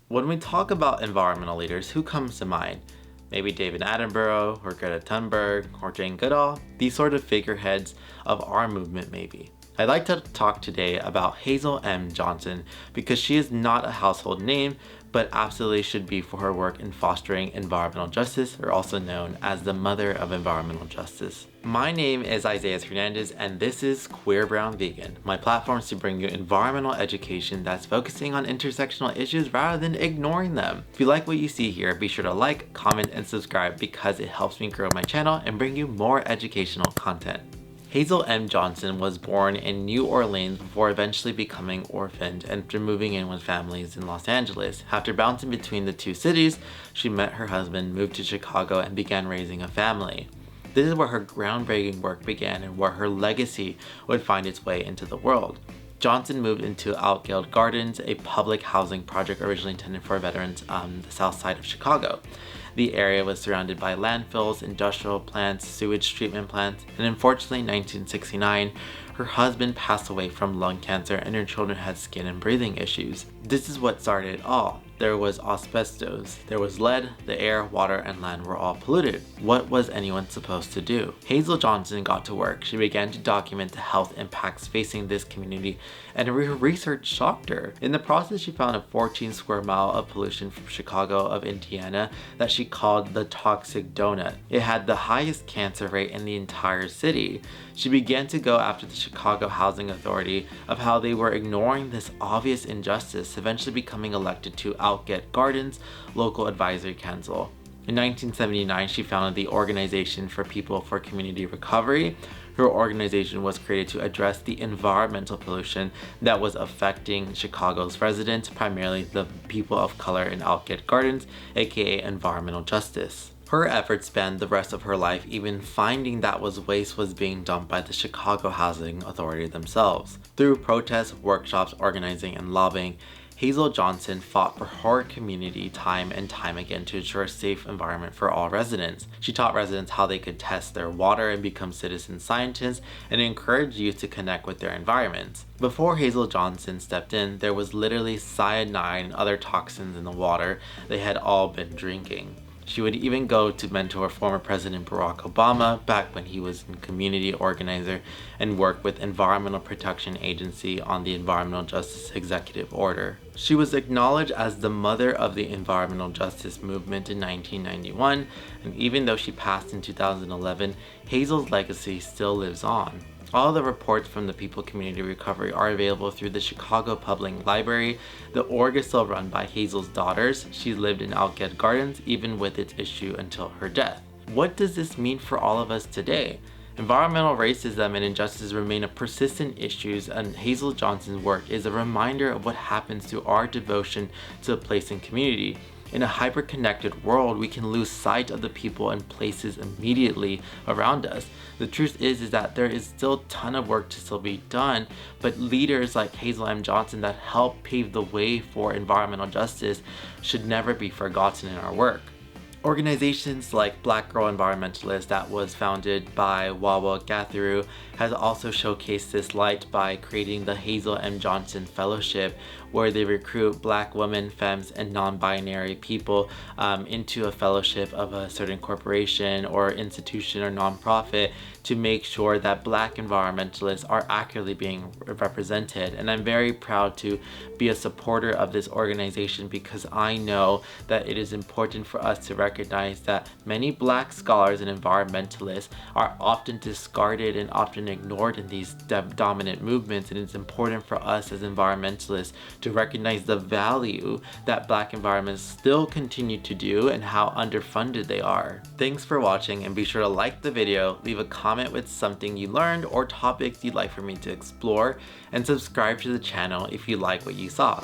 When we talk about environmental leaders, who comes to mind? Maybe David Attenborough, or Greta Thunberg, or Jane Goodall? These sort of figureheads of our movement maybe. I'd like to talk today about Hazel M. Johnson because she is not a household name, but absolutely should be for her work in fostering environmental justice, or also known as the mother of environmental justice. My name is Isaiah Hernandez, and this is Queer Brown Vegan. My platform is to bring you environmental education that's focusing on intersectional issues rather than ignoring them. If you like what you see here, be sure to like, comment, and subscribe because it helps me grow my channel and bring you more educational content. Hazel M. Johnson was born in New Orleans before eventually becoming orphaned and moving in with families in Los Angeles. After bouncing between the two cities, she met her husband, moved to Chicago, and began raising a family. This is where her groundbreaking work began and where her legacy would find its way into the world. Johnson moved into Altgeld Gardens, a public housing project originally intended for veterans on the south side of Chicago. The area was surrounded by landfills, industrial plants, sewage treatment plants, and unfortunately in 1969, her husband passed away from lung cancer and her children had skin and breathing issues. This is what started it all. There was asbestos, there was lead, the air, water, and land were all polluted. What was anyone supposed to do? Hazel Johnson got to work. She began to document the health impacts facing this community, and her research shocked her. In the process, she found a 14 square mile of pollution from Chicago of Indiana that she called the Toxic Doughnut. It had the highest cancer rate in the entire city. She began to go after the Chicago Housing Authority of how they were ignoring this obvious injustice, eventually becoming elected to Altgeld Gardens Local Advisory Council. In 1979, she founded the Organization for People for Community Recovery. Her organization was created to address the environmental pollution that was affecting Chicago's residents, primarily the people of color in Altgeld Gardens, aka environmental justice. Her efforts spanned the rest of her life, even finding that waste was being dumped by the Chicago Housing Authority themselves. Through protests, workshops, organizing, and lobbying, Hazel Johnson fought for her community time and time again to ensure a safe environment for all residents. She taught residents how they could test their water and become citizen scientists, and encouraged youth to connect with their environments. Before Hazel Johnson stepped in, there was literally cyanide and other toxins in the water they had all been drinking. She would even go to mentor former President Barack Obama back when he was a community organizer and work with Environmental Protection Agency on the Environmental Justice Executive Order. She was acknowledged as the mother of the environmental justice movement in 1991, and even though she passed in 2011, Hazel's legacy still lives on. All the reports from the People Community Recovery are available through the Chicago Public Library. The org is still run by Hazel's daughters. She lived in Altgeld Gardens even with its issue until her death. What does this mean for all of us today? Environmental racism and injustice remain a persistent issues, and Hazel Johnson's work is a reminder of what happens to our devotion to a place and community. In a hyper-connected world, we can lose sight of the people and places immediately around us. The truth is that there is still a ton of work to still be done, but leaders like Hazel M. Johnson that help pave the way for environmental justice should never be forgotten in our work. Organizations like Black Girl Environmentalists that was founded by Wawa Gatheru has also showcased this light by creating the Hazel M. Johnson Fellowship, where they recruit Black women, femmes, and non-binary people into a fellowship of a certain corporation or institution or nonprofit to make sure that Black environmentalists are accurately being represented. And I'm very proud to be a supporter of this organization because I know that it is important for us to recognize that many Black scholars and environmentalists are often discarded and often ignored in these dominant movements, and it's important for us as environmentalists to recognize the value that Black environments still continue to do and how underfunded they are. Thanks for watching, and be sure to like the video, leave a comment with something you learned or topics you'd like for me to explore, and subscribe to the channel if you like what you saw.